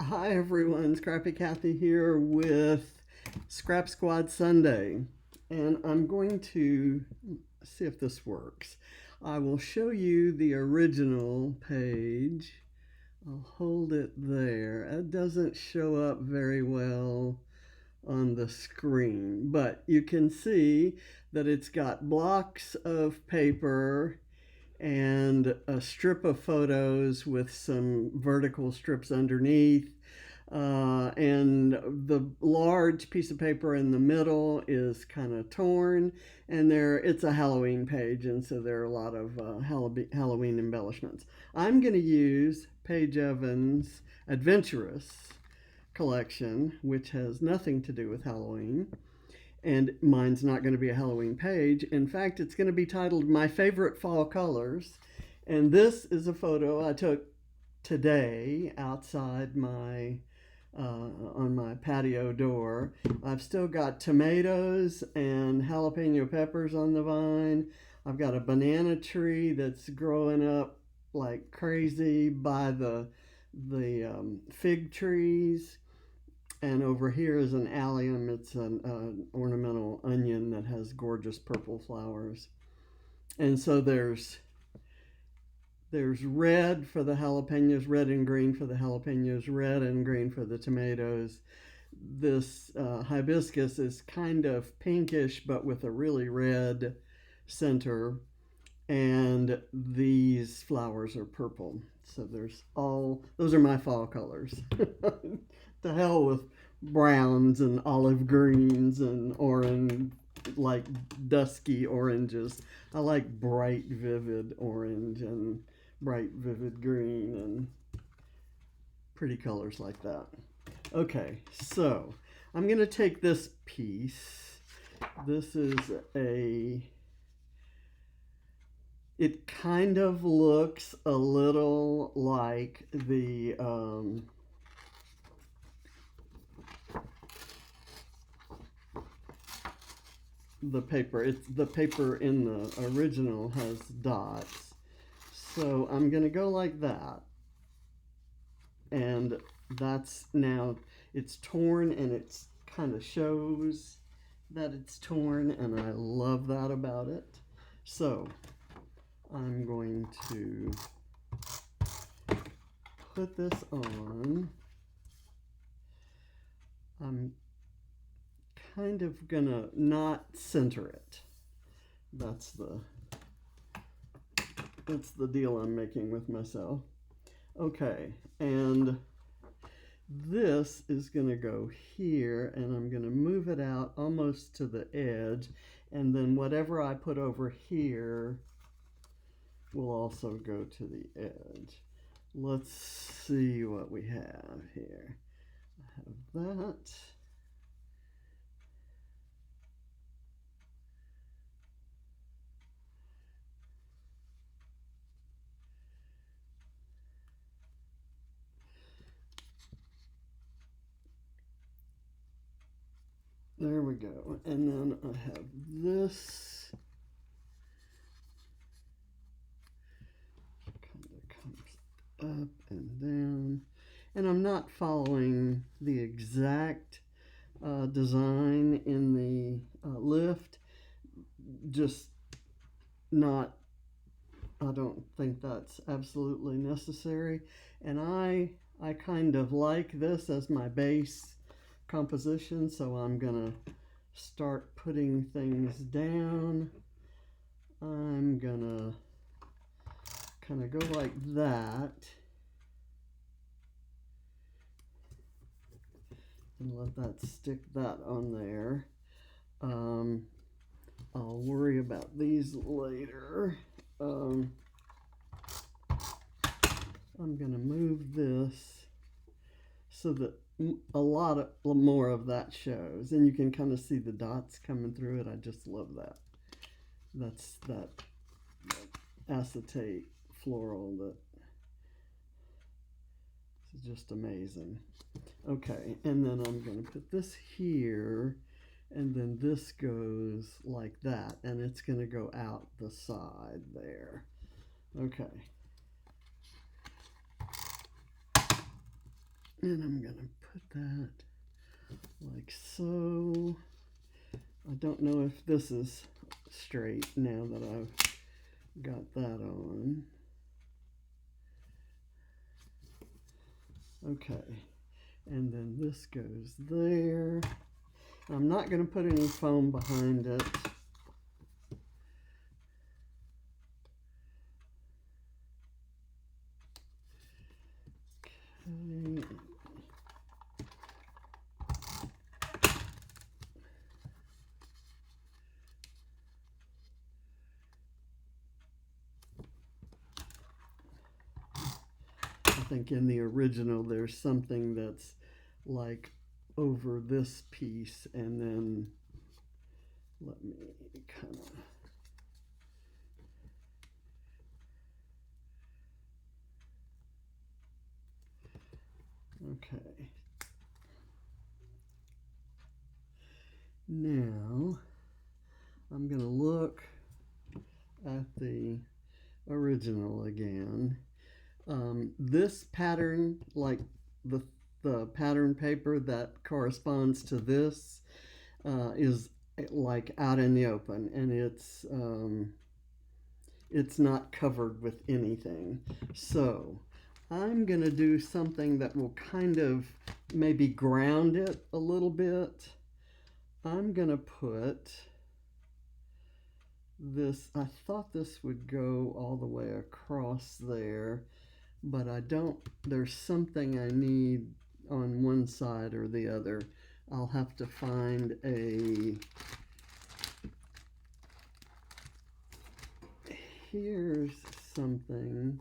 Hi everyone, Scrappy Kathy here with Scrap Squad Sunday, and I'm going to see if this works. I will show you the original page. I'll hold it there. It doesn't show up very well on the screen, but you can see that it's got blocks of paper and a strip of photos with some vertical strips underneath. And the large piece of paper in the middle is kind of torn, and it's a Halloween page, and so there are a lot of Halloween embellishments. I'm going to use Paige Evans' Adventurous collection, which has nothing to do with Halloween. And mine's not going to be a Halloween page. In fact, it's going to be titled My Favorite Fall Colors. And this is a photo I took today outside on my patio door. I've still got tomatoes and jalapeno peppers on the vine. I've got a banana tree that's growing up like crazy by the fig trees. And over here is an allium. It's an ornamental onion that has gorgeous purple flowers. And so there's red for the jalapenos, red and green for the jalapenos, red and green for the tomatoes. This hibiscus is kind of pinkish, but with a really red center. And these flowers are purple. So those are my fall colors. To hell with browns and olive greens and orange, like dusky oranges. I like bright, vivid orange and bright, vivid green and pretty colors like that. Okay, so I'm going to take this piece. This is it kind of looks a little like the paper. The paper in the original has dots. So I'm going to go like that. And it's torn, and it's kind of shows that it's torn, and I love that about it. So I'm going to put this on. I'm kind of gonna not center it. That's the deal I'm making with myself. Okay, and this is gonna go here, and I'm gonna move it out almost to the edge, and then whatever I put over here will also go to the edge. Let's see what we have here. I have that. There we go. And then I have this. Kind of comes up and down. And I'm not following the exact design in the lift. Just not, I don't think that's absolutely necessary. And I kind of like this as my base composition, so I'm gonna start putting things down. I'm gonna kind of go like that and let that stick that on there. I'll worry about these later. I'm gonna move this so that a lot more of that shows, and you can kind of see the dots coming through it. I just love that. That's that acetate floral that is just amazing. Okay, and then I'm going to put this here, and then this goes like that, and it's going to go out the side there. Okay. And I'm going to put that like so. I don't know if this is straight now that I've got that on. Okay, and then this goes there. I'm not going to put any foam behind it. Okay. I think in the original there's something that's like over this piece, and then let me kind of okay. Now I'm going to look at the original again. This pattern, like the pattern paper that corresponds to this, is like out in the open, and it's not covered with anything. So I'm going to do something that will kind of maybe ground it a little bit. I'm going to put this, I thought this would go all the way across there, but I don't, there's something I need on one side or the other. I'll have to find here's something.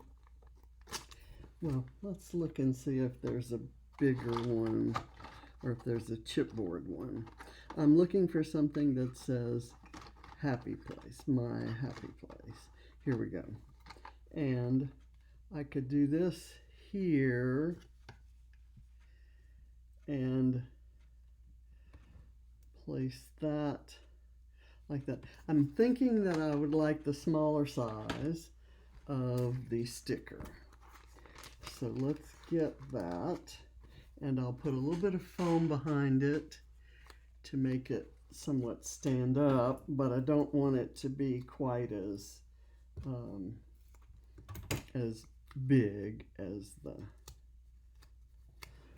Well, let's look and see if there's a bigger one or if there's a chipboard one. I'm looking for something that says happy place, my happy place. Here we go. And I could do this here and place that like that. I'm thinking that I would like the smaller size of the sticker. So let's get that, and I'll put a little bit of foam behind it to make it somewhat stand up, but I don't want it to be quite as big as the.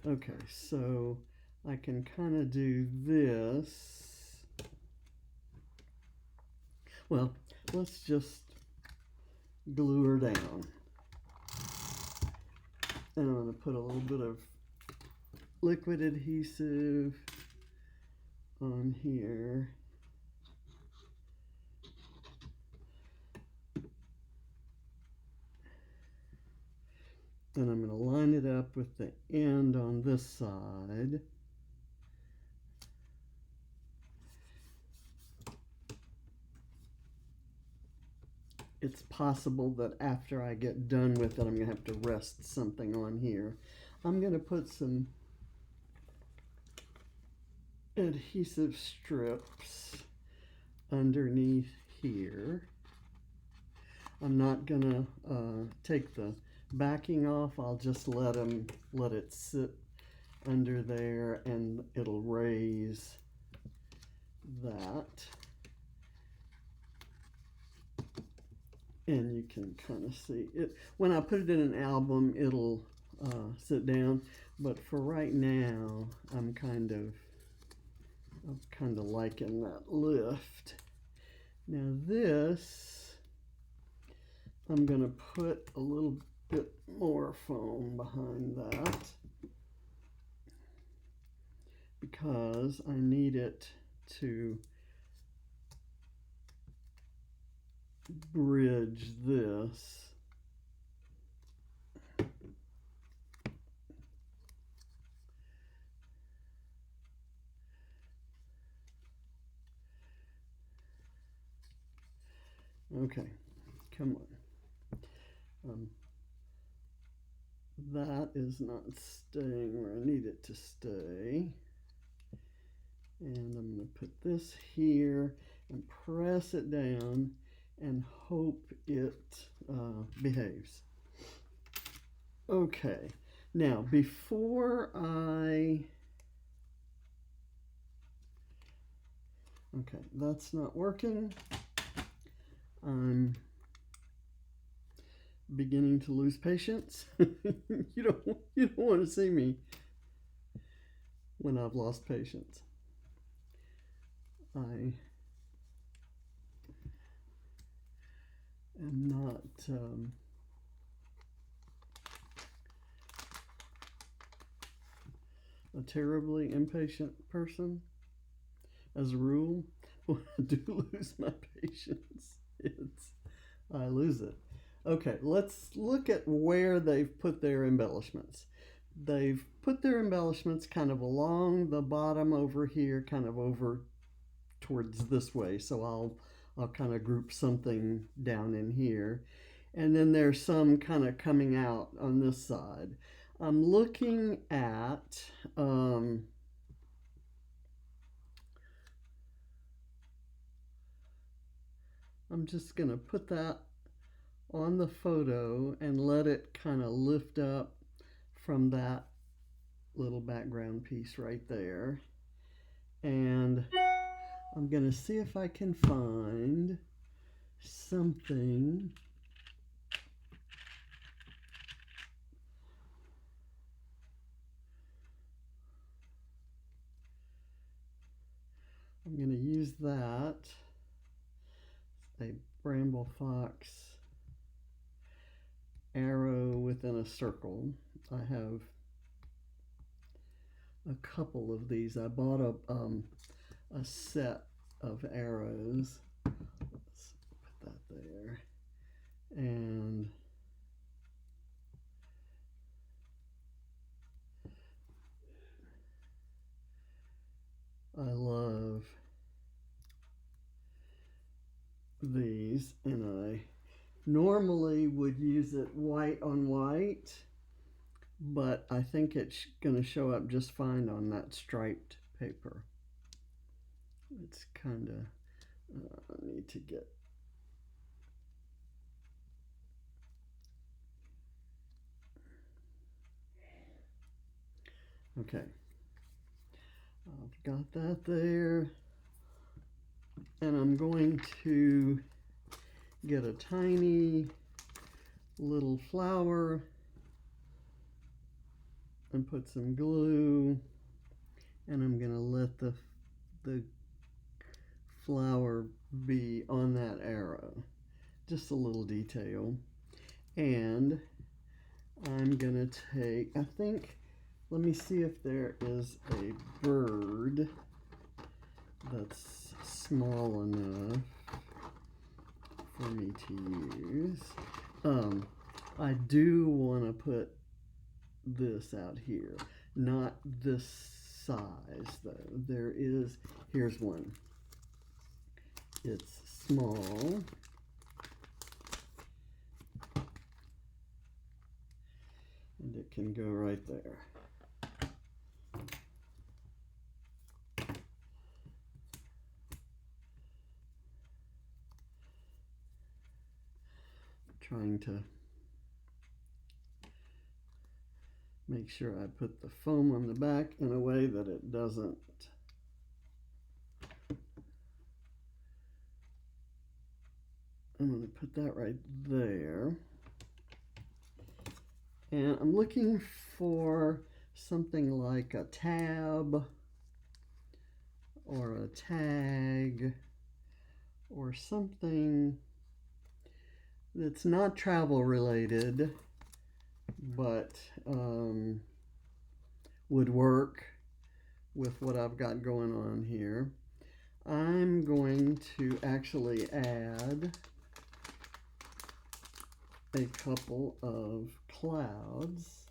Okay, so I can kind of do this. Well, let's just glue her down. And I'm going to put a little bit of liquid adhesive on here. And I'm going to line it up with the end on this side. It's possible that after I get done with it, I'm going to have to rest something on here. I'm going to put some adhesive strips underneath here. I'm not going to take the backing off. I'll just let it sit under there, and it'll raise that. And you can kind of see it. When I put it in an album, it'll sit down. But for right now, I'm kind of liking that lift. Now this, I'm going to put a little bit more foam behind that because I need it to bridge this. Okay, come on. That is not staying where I need it to stay. And I'm going to put this here and press it down and hope it behaves. Okay, Now, before okay, that's not working. I'm beginning to lose patience. You don't want to see me when I've lost patience. I am not a terribly impatient person. As a rule, when I do lose my patience, I lose it. Okay, let's look at where they've put their embellishments. They've put their embellishments kind of along the bottom over here, kind of over towards this way. So I'll kind of group something down in here. And then there's some kind of coming out on this side. I'm looking at I'm just going to put that on the photo and let it kind of lift up from that little background piece right there. And I'm going to see if I can find something I'm going to use that, a bramble fox arrow within a circle. I have a couple of these. I bought a set of arrows. Let's put that there. And I love these, and I normally would use it white on white, but I think it's going to show up just fine on that striped paper. It's kind of, I need to get, okay, I've got that there, and I'm going to get a tiny little flower and put some glue, and I'm going to let the flower be on that arrow. Just a little detail. And I'm going to take, I think, let me see if there is a bird that's small enough for me to use. I do want to put this out here, not this size though. Here's one. It's small. And it can go right there. Trying to make sure I put the foam on the back in a way that it doesn't I'm going to put that right there. And I'm looking for something like a tab or a tag or something that's not travel related, but would work with what I've got going on here. I'm going to actually add a couple of clouds,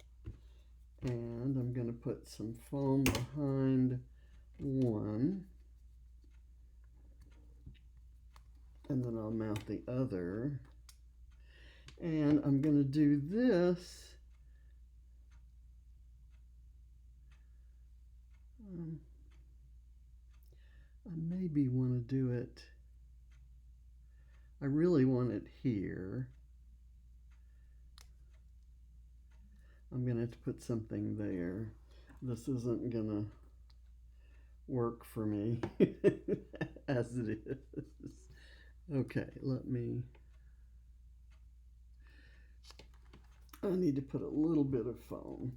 and I'm going to put some foam behind one, and then I'll mount the other, and I'm going to do this I maybe want to do it, I really want it here. I'm going to have to put something there. This isn't going to work for me as it is. Okay, I need to put a little bit of foam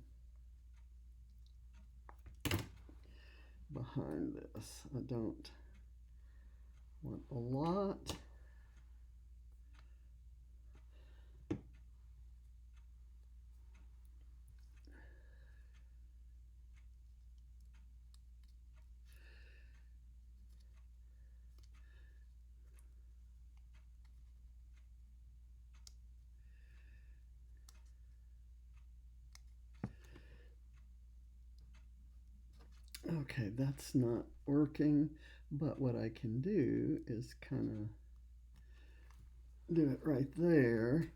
behind this. I don't want a lot. Okay, that's not working, but what I can do is kind of do it right there,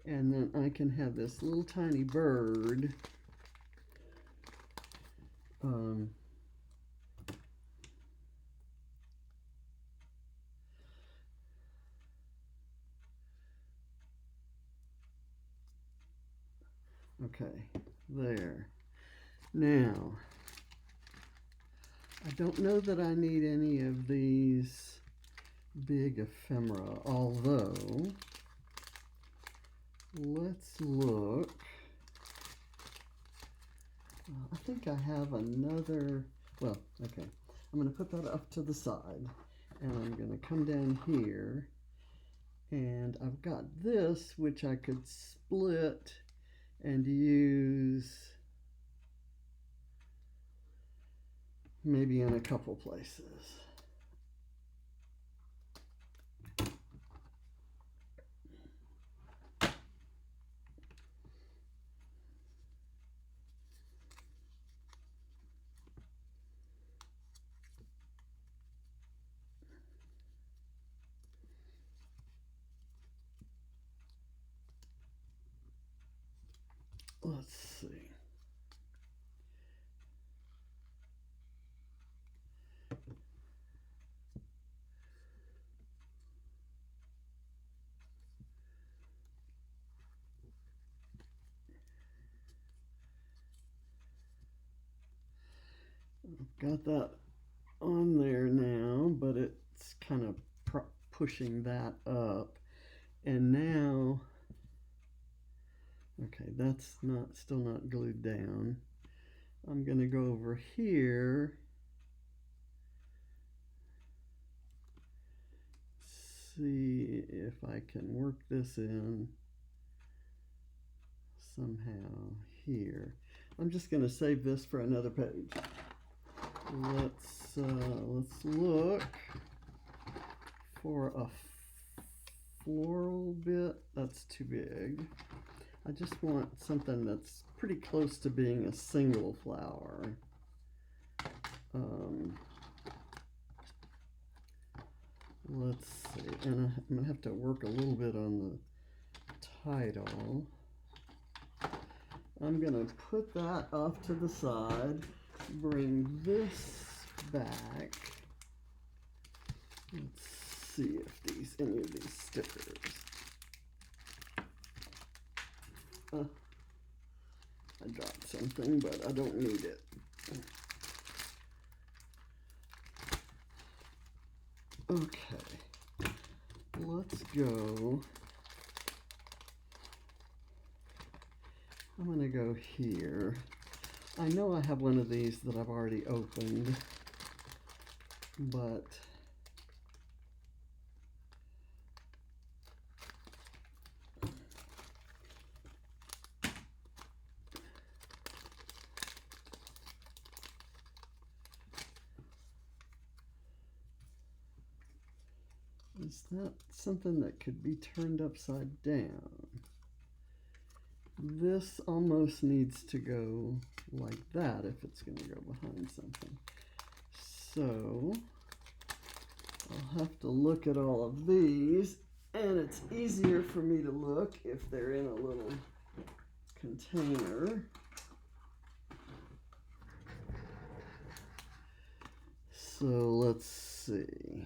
and then I can have this little tiny bird okay, there. Now, I don't know that I need any of these big ephemera, although let's look. I think I have another, well, okay. I'm going to put that up to the side, and I'm going to come down here, and I've got this, which I could split and use maybe in a couple places. Let's see. I've got that on there now, but it's kind of pushing that up. And now, okay, that's still not glued down. I'm going to go over here, see if I can work this in somehow here. I'm just going to save this for another page. Let's look for a floral bit. That's too big. I just want something that's pretty close to being a single flower. Let's see, and I'm gonna have to work a little bit on the title. I'm gonna put that off to the side, bring this back. Let's see if any of these stickers. I dropped something, but I don't need it. Okay, let's go. I'm gonna go here. I know I have one of these that I've already opened, but is that something that could be turned upside down? This almost needs to go like that if it's going to go behind something. So I'll have to look at all of these, and it's easier for me to look if they're in a little container. So let's see.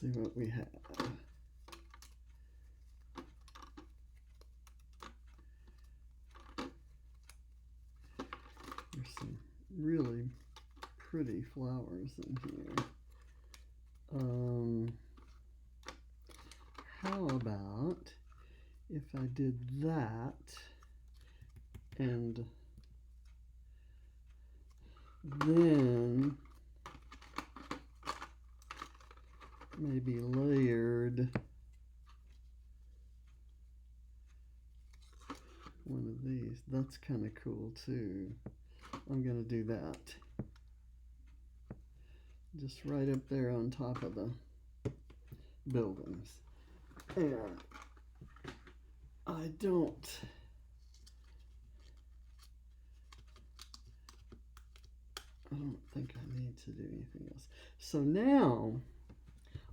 see what we have. There's some really pretty flowers in here. How about if I did that and then maybe layered one of these. That's kind of cool too. I'm going to do that. Just right up there on top of the buildings. And I don't think I need to do anything else. So now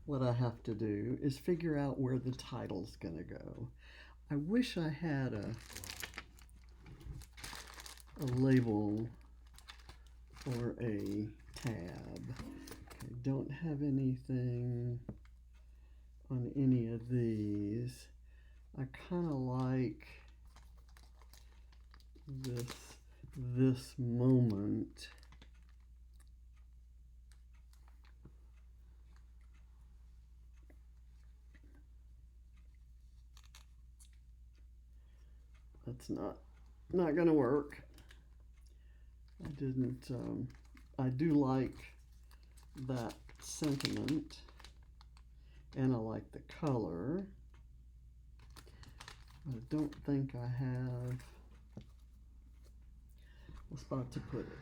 what I have to do is figure out where the title's going to go. I wish I had a label or a tab. Okay, don't have anything on any of these. I kind of like this moment. That's not gonna work. I didn't, I do like that sentiment, and I like the color. I don't think I have a spot to put it.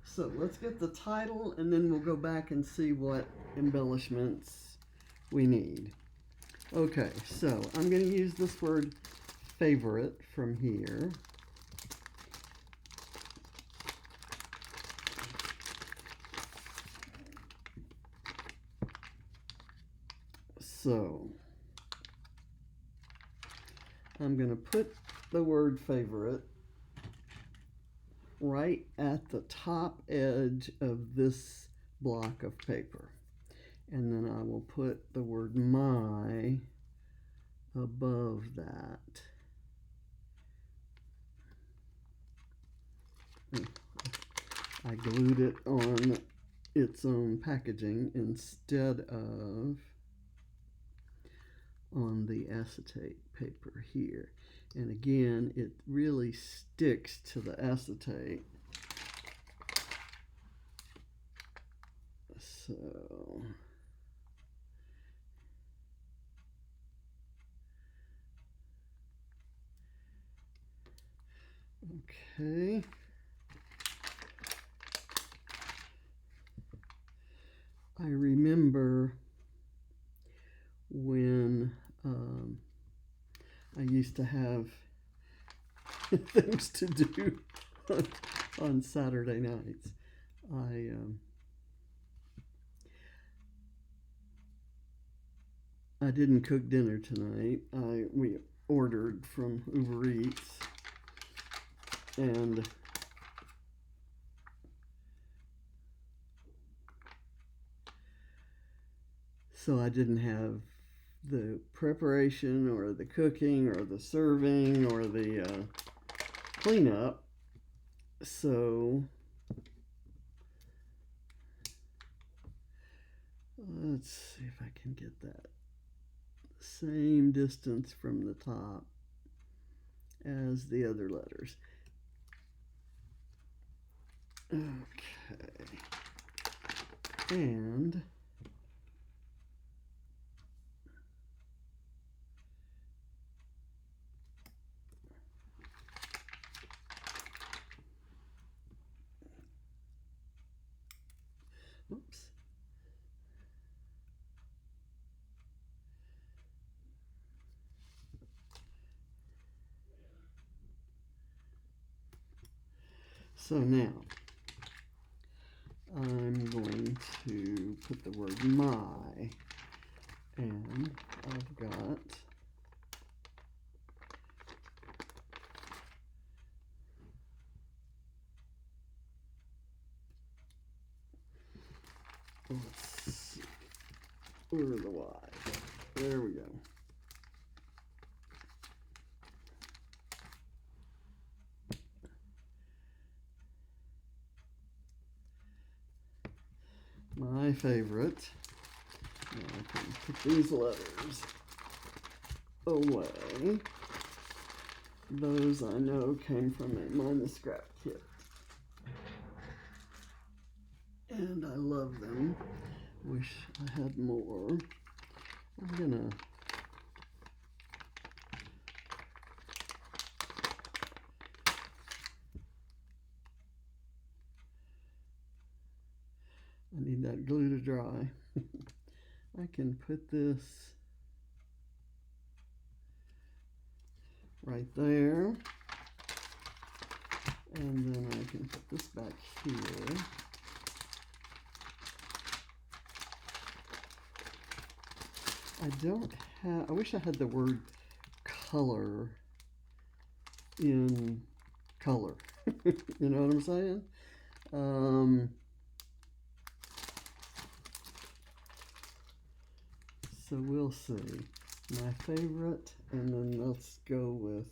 So let's get the title, and then we'll go back and see what embellishments we need. Okay, so I'm going to use this word favorite from here. So I'm going to put the word favorite right at the top edge of this block of paper. And then I will put the word my above that. I glued it on its own packaging instead of on the acetate paper here. And again, it really sticks to the acetate. So okay. I remember when I used to have things to do on Saturday nights. I didn't cook dinner tonight. We ordered from Uber Eats, and so I didn't have the preparation or the cooking or the serving or the cleanup. So let's see if I can get that same distance from the top as the other letters. Okay. And oops. So now I'm going to put the word my, and I've got let's see. or the Y. There we go. My favorite. Now I can put these letters away. Those I know came from a Mine the Scrap kit. And I love them. Wish I had more. I'm gonna I need that glue to dry. I can put this right there. And then I can put this back here. I wish I had the word color in color. You know what I'm saying? So we'll see. My favorite, and then let's go with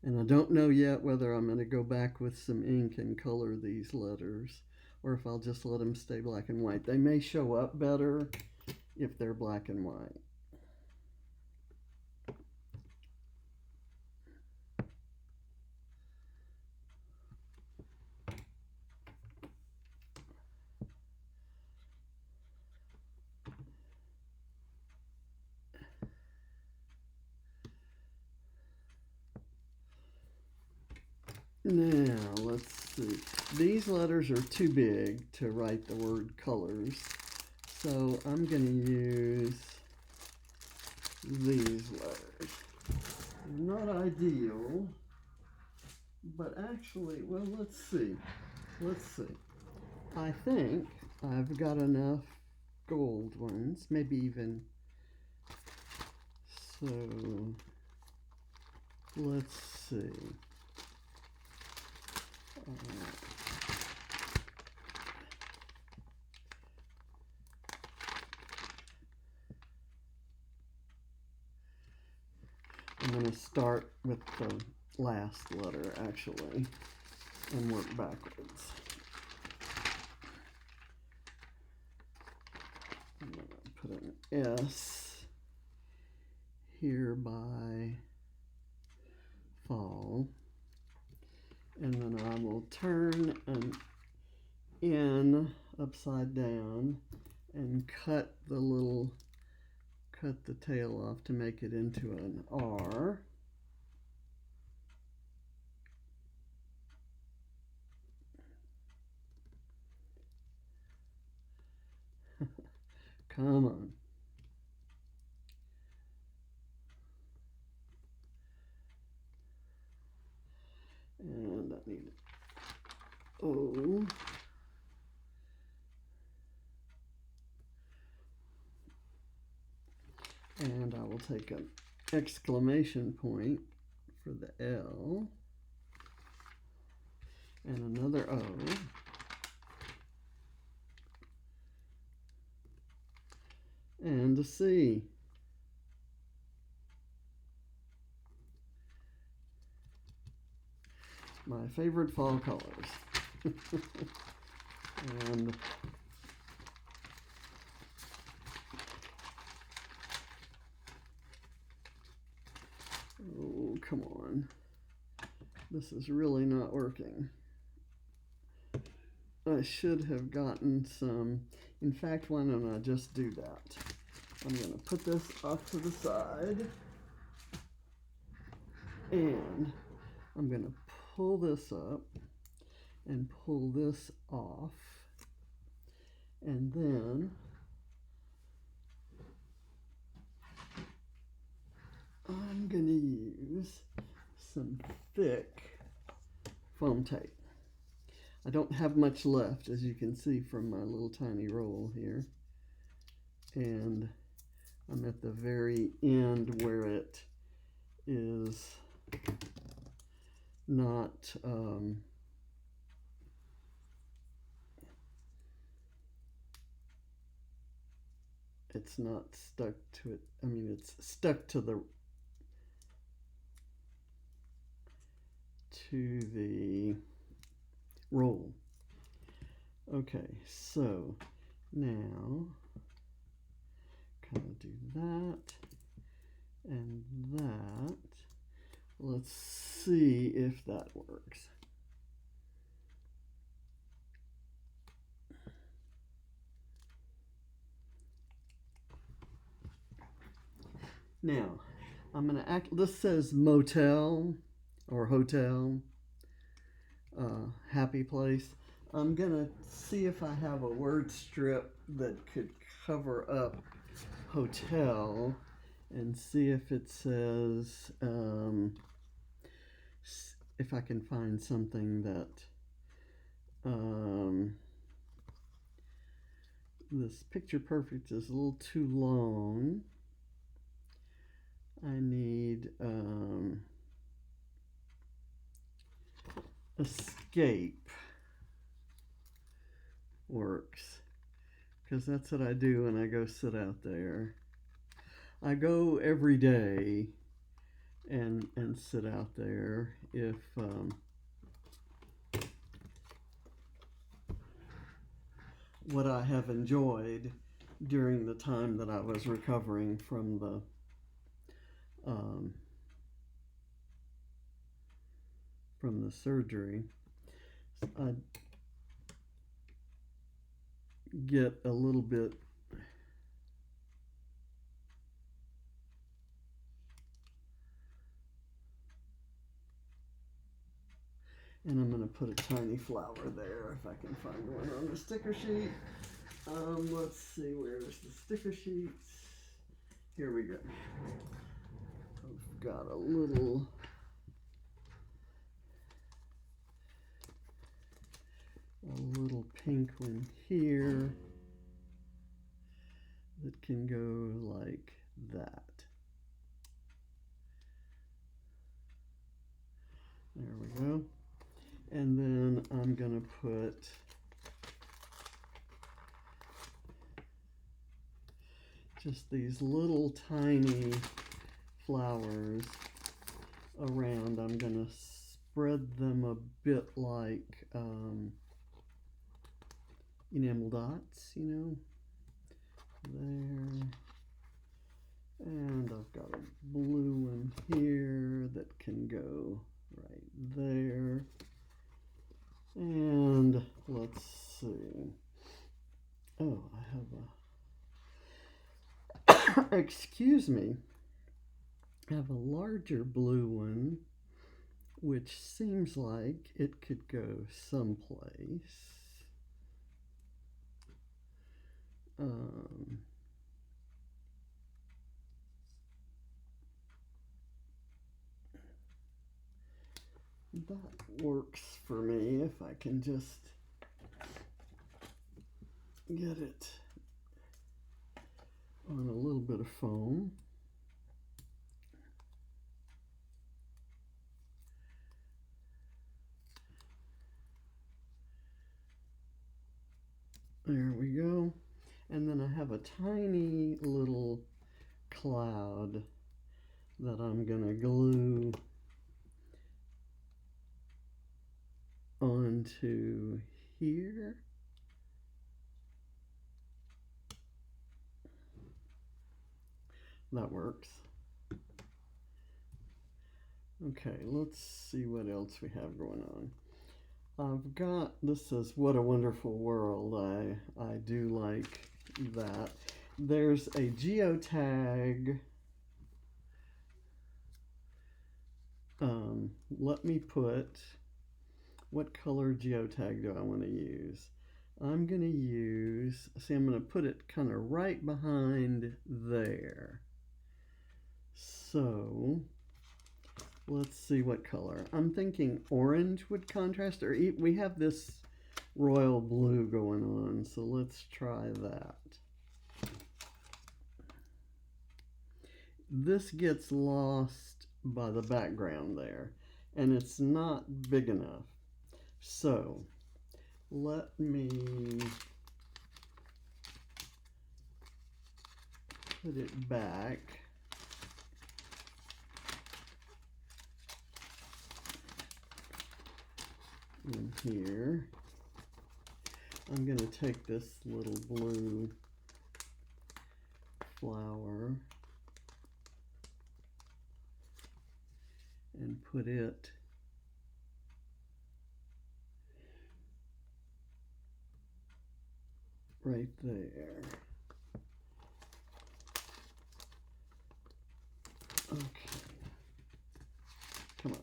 and I don't know yet whether I'm going to go back with some ink and color these letters, or if I'll just let them stay black and white. They may show up better if they're black and white. Now, let's see. These letters are too big to write the word colors, so I'm going to use these letters. Not ideal, but actually, well, let's see. Let's see. I think I've got enough gold ones, maybe even. So, let's see. I'm going to start with the last letter, actually, and work backwards. I'm going to put an S here by fall, and then I will turn an N upside down and cut the tail off to make it into an R. Come on. And I need O. And I will take an exclamation point for the L. And another O. And a C. My favorite fall colors. And oh, come on. This is really not working. I should have gotten some. In fact, why don't I just do that? I'm going to put this off to the side. And I'm going to pull this up and pull this off. And then I'm going to use some thick foam tape. I don't have much left, as you can see from my little tiny roll here. And I'm at the very end where it is not it's not stuck to it. I mean, it's stuck to the roll. Okay, so now kind of do that and that. Let's see if that works. Now, I'm going to act, this says motel or hotel, happy place. I'm going to see if I have a word strip that could cover up hotel and see if it says, if I can find something that, this picture perfect is a little too long. I need escape works, because that's what I do when I go sit out there. I go every day and sit out there if what I have enjoyed during the time that I was recovering from the surgery. I get a little bit and I'm going to put a tiny flower there if I can find one on the sticker sheet. Let's see, where's the sticker sheets? Here we go. I've got a little pink one here that can go like that. There we go. And then I'm going to put just these little tiny flowers around. I'm going to spread them a bit like enamel dots, you know, there. And I've got a blue one here that can go right there. And let's see. Oh, I have a, excuse me, I have a larger blue one, which seems like it could go someplace. That works for me if I can just get it on a little bit of foam. There we go. And then I have a tiny little cloud that I'm going to glue onto here. That works. Okay, let's see what else we have going on. I've got, this says What a Wonderful World. I do like that. There's a geotag. Let me put, what color geotag do I want to use? I'm going to use, see, I'm going to put it kind of right behind there. So let's see what color. I'm thinking orange would contrast, or we have this royal blue going on, so let's try that. This gets lost by the background there, and it's not big enough. So let me put it back. In here. I'm going to take this little blue flower and put it right there. Okay. Come on.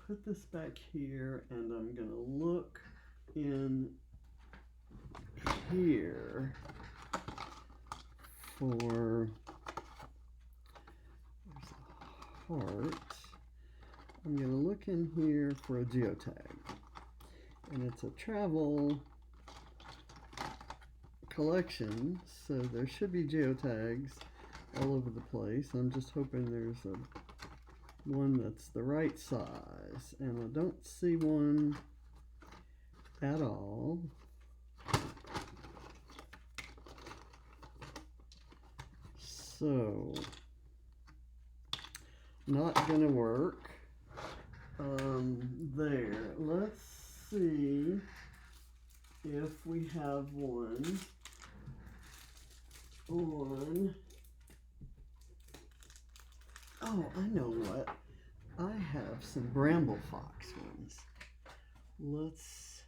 Put this back here, and I'm going to look in here for, there's a heart. I'm going to look in here for a geotag, and it's a travel collection, so there should be geotags all over the place. I'm just hoping there's a one that's the right size, and I don't see one at all. So not gonna work. There, let's see if we have one on. Oh, I know what. I have some bramble fox ones. Let's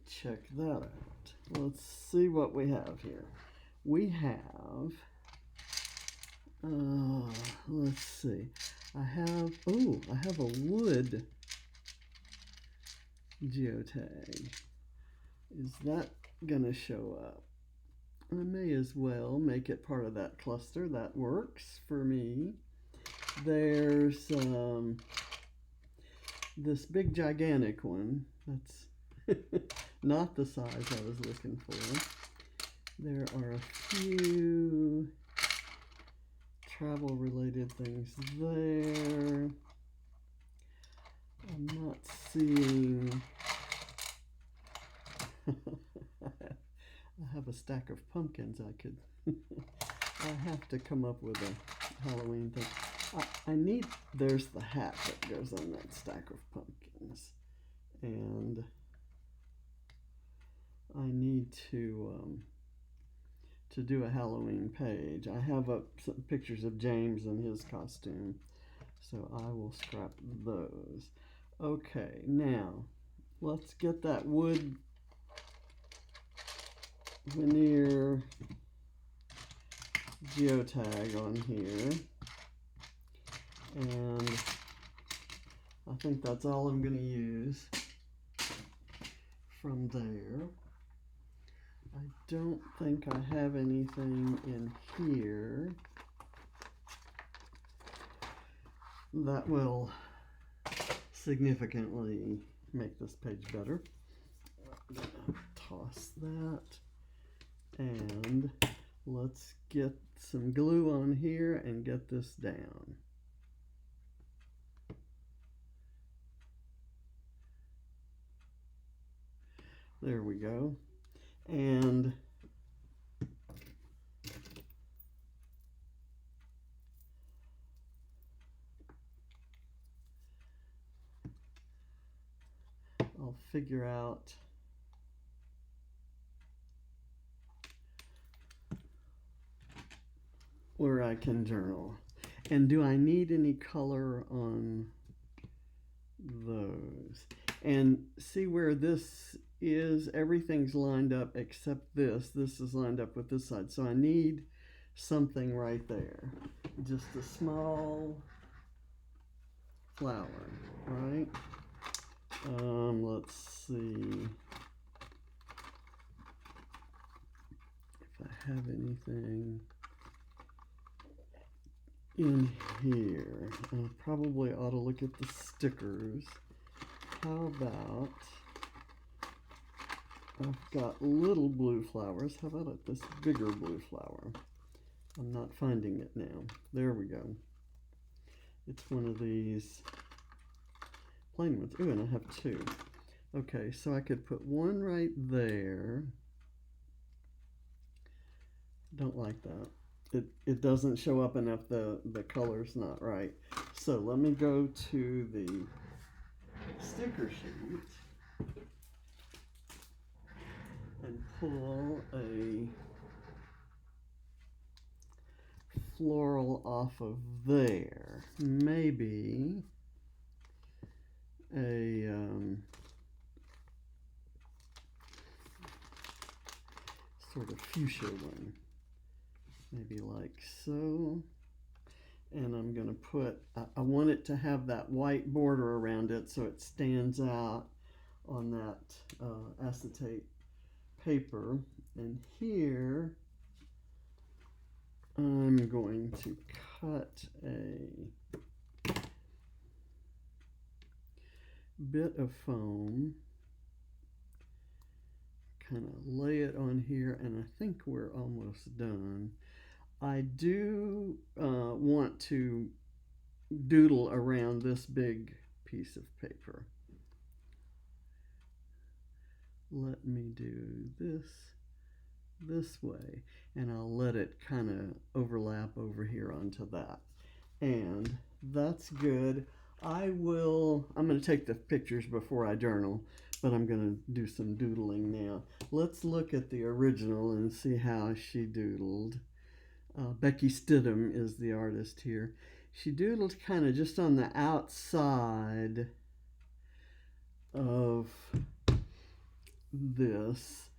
check that out. Let's see what we have here. We have, let's see. I have a wood geotag. Is that gonna show up? I may as well make it part of that cluster. That works for me. There's this big gigantic one. That's not the size I was looking for. There are a few travel related things there. I'm not seeing I have a stack of pumpkins I could I have to come up with a Halloween thing. I need, there's the hat that goes on that stack of pumpkins, and I need to do a Halloween page. I have up some pictures of James in his costume, so I will scrap those. Okay, now let's get that wood veneer geotag on here, and I think that's all I'm going to use from there. I don't think I have anything in here that will significantly make this page better. I'm going to toss that, and let's get some glue on here and get this down. There we go. And I'll figure out where I can journal. And do I need any color on those? And see where this is, everything's lined up except this. This is lined up with this side. So I need something right there. Just a small flower, right? Let's see if I have anything. in here. I probably ought to look at the stickers. How about, I've got little blue flowers. How about this bigger blue flower? I'm not finding it now. There we go. It's one of these plain ones. Ooh, and I have two. Okay, so I could put one right there. Don't like that. It doesn't show up enough. The color's not right. So let me go to the sticker sheet and pull a floral off of there. Maybe a sort of fuchsia one. Maybe like so. And I'm going to put, I want it to have that white border around it so it stands out on that acetate paper. And here I'm going to cut a bit of foam, kind of lay it on here, and I think we're almost done. I do want to doodle around this big piece of paper. Let me do this way, and I'll let it kind of overlap over here onto that. And that's good. I'm going to take the pictures before I journal, but I'm going to do some doodling now. Let's look at the original and see how she doodled. Becky Stidham is the artist here. She doodled kind of just on the outside of this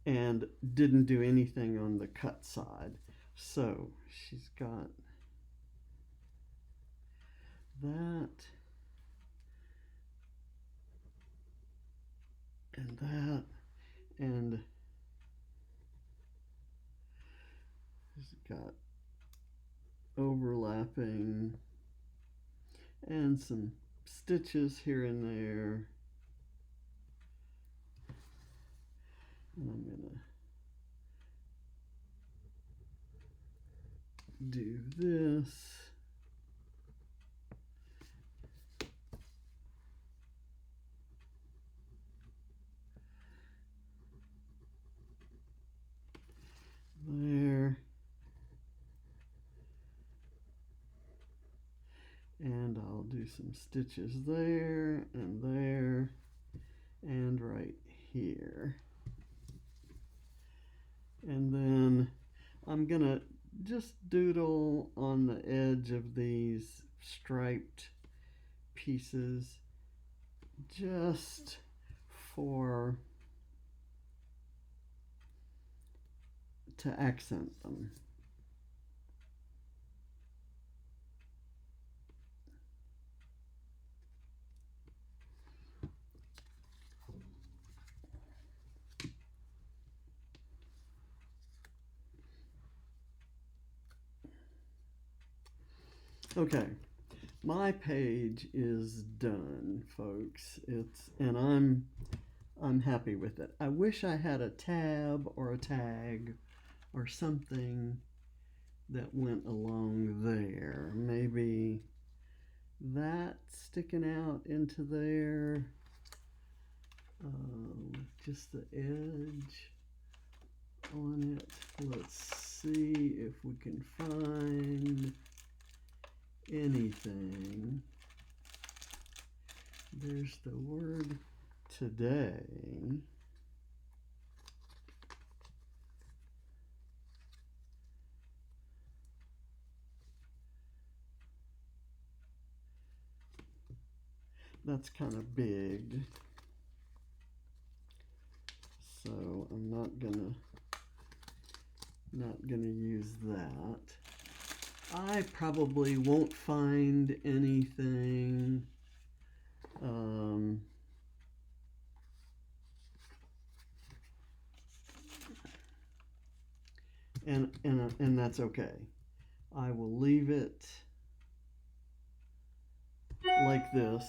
and didn't do anything on the cut side. So she's got that and that, and she's got overlapping and some stitches here and there. And I'm gonna do this. There. And I'll do some stitches there and right here. And then I'm gonna just doodle on the edge of these striped pieces just to accent them. Okay, my page is done, folks. And I'm happy with it. I wish I had a tab or a tag or something that went along there. Maybe that sticking out into there with just the edge on it. Let's see if we can find anything. There's the word today. That's kind of big, so I'm not gonna use that. I probably won't find anything and that's okay. I will leave it like this,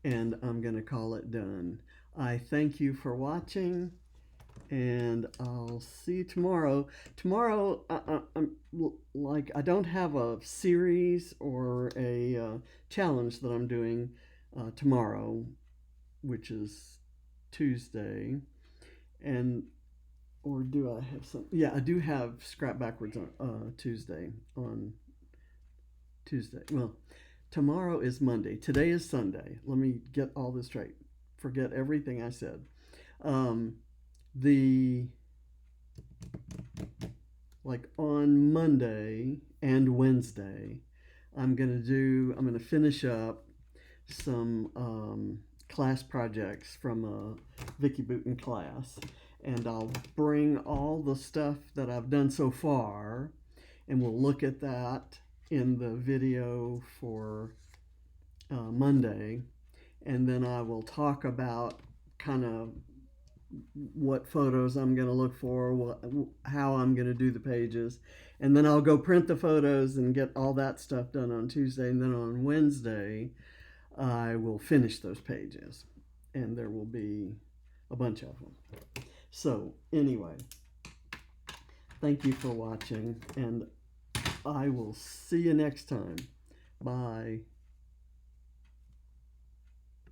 and I'm going to call it done. I thank you for watching, and I'll see you tomorrow. Tomorrow, I don't have a series or a challenge that I'm doing tomorrow, which is Tuesday, and or do I have some? Yeah, I do have scrap backwards on Tuesday. On Tuesday, well, tomorrow is Monday. Today is Sunday. Let me get all this straight. Forget everything I said. Um, the like on Monday and Wednesday, I'm gonna finish up some class projects from a Vicky Booten class, and I'll bring all the stuff that I've done so far, and we'll look at that in the video for Monday, and then I will talk about kind of what photos I'm going to look for, how I'm going to do the pages, and then I'll go print the photos and get all that stuff done on Tuesday, and then on Wednesday I will finish those pages, and there will be a bunch of them. So anyway, thank you for watching, and I will see you next time. Bye.